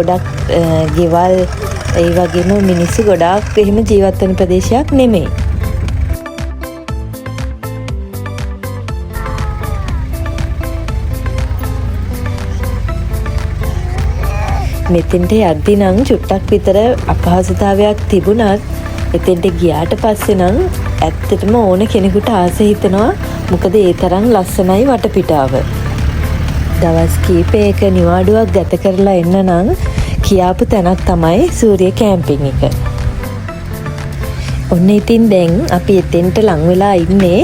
ගොඩක් ගෙවල් ඒ වගේම මිනිස්සු ගොඩාක් එහෙම ජීවත් වෙන ප්‍රදේශයක් නෙමෙයි. මෙතෙන්ට යද්දි නම් චුට්ටක් විතර අපහසුතාවයක් තිබුණත් එතෙන්ට ගියාට පස්සේ නම් ඇත්තටම ඕන කෙනෙකුට ආස හිතෙනවා. මොකද ඒ තරම් ලස්සනයි වටපිටාව. දවස් කීපයක නිවාඩුවක් ගත කරලා එන්න නම් කියාපු තැනක් තමයි සූර්ය කැම්පින් එක. ඔන්න ඉතින් දැන් අපි එතෙන්ට ලං වෙලා ඉන්නේ.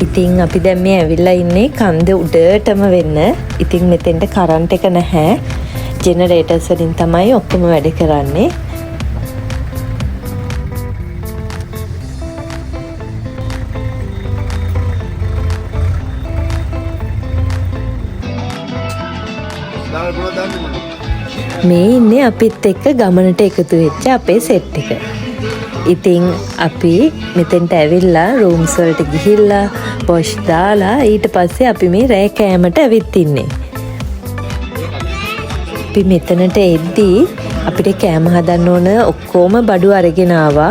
ඉතින් අපි දැන් මේ ඇවිල්ලා ඉන්නේ කන්ද උඩටම වෙන්න. ඉතින් මෙතෙන්ට කරන්ට් එක නැහැ. ජෙනරේටර්ස් වලින් තමයි ඔක්කොම වැඩ කරන්නේ. මේ ඉන්නේ අපිත් එක්ක ගමනට එකතු වෙච්ච අපේ සෙට් එක. ඉතින් අපි මෙතෙන්ට ඇවිල්ලා රූම්ස් වලට ගිහිල්ලා පොෂ් දාලා ඊට පස්සේ අපි මේ රෑ කෑමට ඇවිත් ඉන්නේ. අපි මෙතනට එද්දී අපිට කෑම හදන්න ඕන ඔක්කොම බඩු අරගෙන ආවා.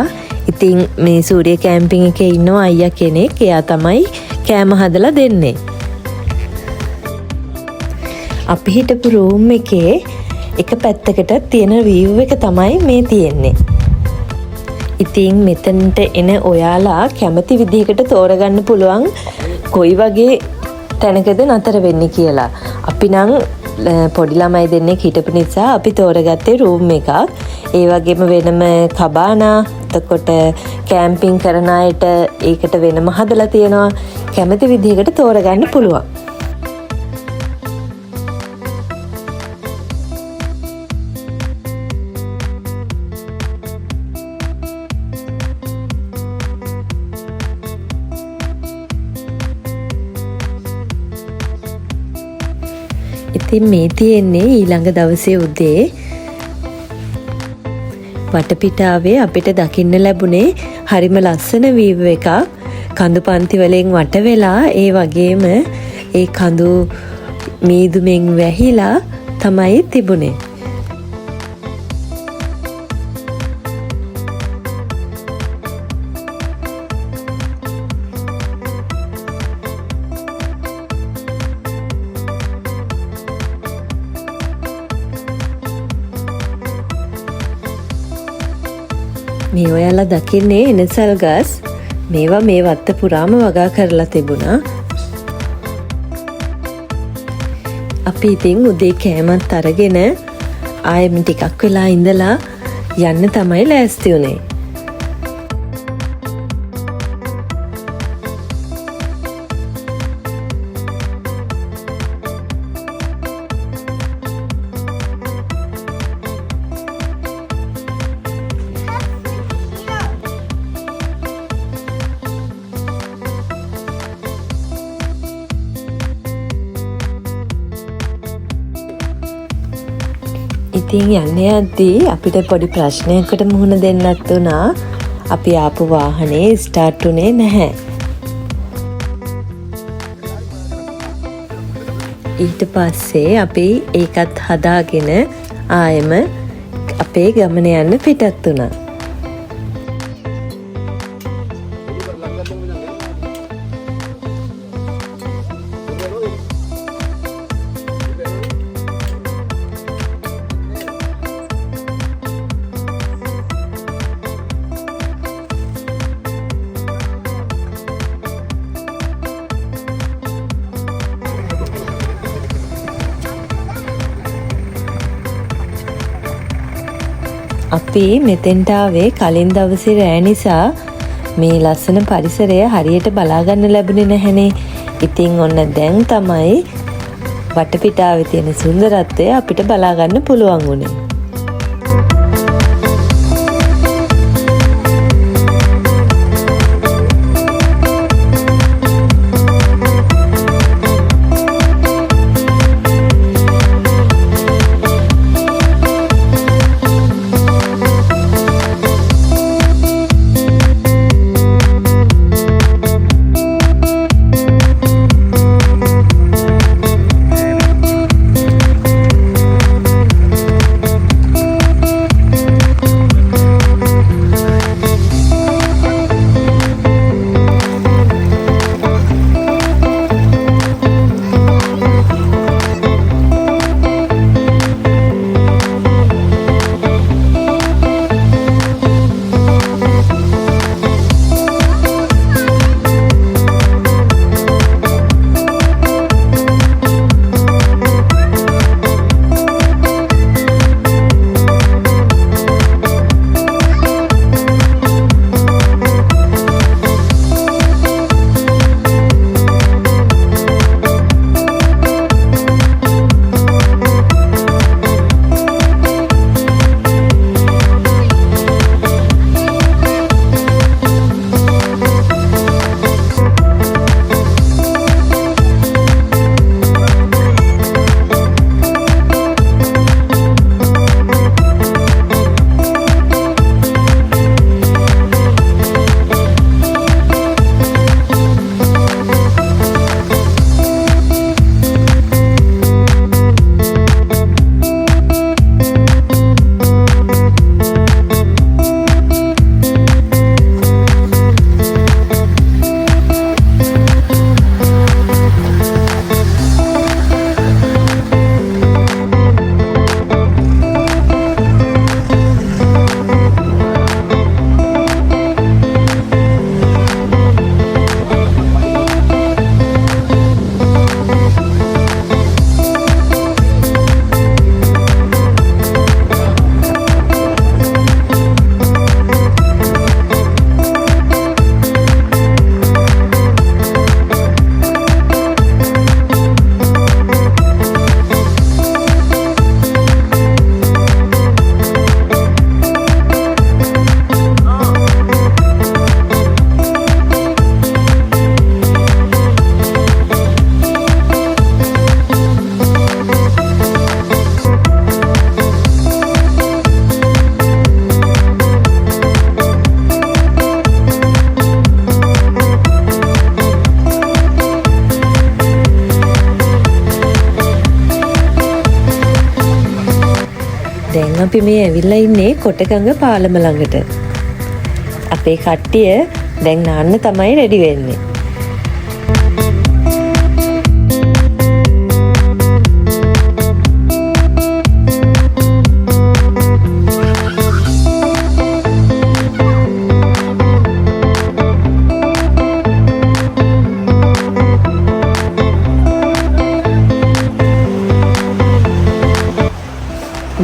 ඉතින් මේ සූර්ය කැම්පින් එකේ ඉන්න අයියා කෙනෙක්, එයා තමයි කෑම හදලා දෙන්නේ. අපි හිටපු රූම් එකේ එක පැත්තකට තියෙන view එක තමයි මේ තියෙන්නේ. ඉතින් මෙතනට එන ඔයාලා කැමති විදිහකට තෝරගන්න පුළුවන් කොයි වගේ තැනකද නතර වෙන්නේ කියලා. අපි නම් පොඩි ළමයි දෙන්නෙක් හිටපු නිසා අපි තෝරගත්තේ රූම් එකක්. ඒ වගේම වෙනම කබානා, එතකොට කැම්පින් කරන අයට ඒකට වෙනම හදලා තියෙනවා. කැමති විදිහකට තෝරගන්න පුළුවන්. ඉතින් මේ තියෙන්නේ ඊළඟ දවසේ උදේ. වටපිටාවේ අපිට දකින්න ලැබුණේ හරිම ලස්සන වීව් එකක්. කඳු පන්ති වලින් වට වෙලා ඒ වගේම ඒ කඳු මීදුමෙන් වැහිලා තමයි තිබුණේ. මේ ඔයාලා දකින්නේ එනසල් ගස්. මේවා මේ වත්ත පුරාම වගා කරලා තිබුණා. අපි ඉතින් උදේ කෑමත් අරගෙන ආයෙම ටිකක් වෙලා ඉඳලා යන්න තමයි ලෑස්ති වුණේ. ඉතින් යන්න යද්දී අපිට පොඩි ප්‍රශ්නයකට මුහුණ දෙන්නත් වුණා. අපි ආපු වාහනේ ස්ටාර්ට් වුණේ නැහැ. ඊට පස්සේ අපි ඒකත් හදාගෙන ආයෙම අපේ ගමන යන්න පිටත් වුණා. අපි මෙතෙන්ට ආවේ කලින් දවසේ රෑ නිසා මේ ලස්සන පරිසරය හරියට බලාගන්න ලැබුණේ නැහැනේ. ඉතින් ඔන්න දැන් තමයි වටපිටාවේ තියෙන සුන්දරත්වය අපිට බලාගන්න පුළුවන් වුණේ. දැන් අපි මේ ඇවිල්ලා ඉන්නේ කොටගඟ පාලම ළඟට. අපේ කට්ටිය දැන් නාන්න තමයි රෙඩි වෙන්නේ.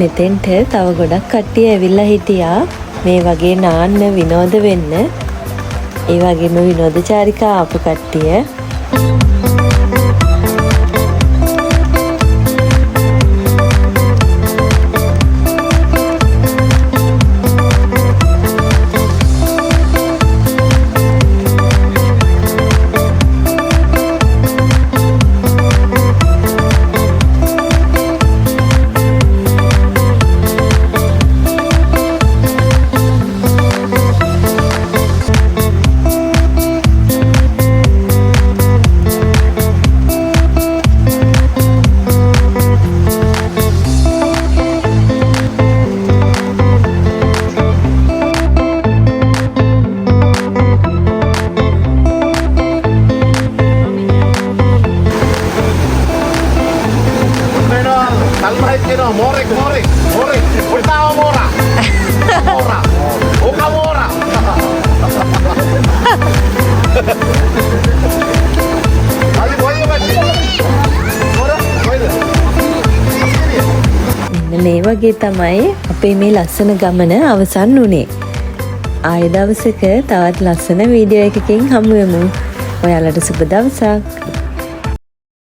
මෙතෙන්ට තව ගොඩක් කට්ටිය ඇවිල්ලා හිටියා මේ වගේ නාන්න විනෝද වෙන්න. ඒ වගේම විනෝද චාරිකා ආපු කට්ටිය. මේ වගේ තමයි අපේ මේ ලස්සන ගමන අවසන් වුණේ. ආයෙ දවසක තවත් ලස්සන වීඩියෝ එකකින් හමු වෙමු. ඔයාලට සුබ දවසක්.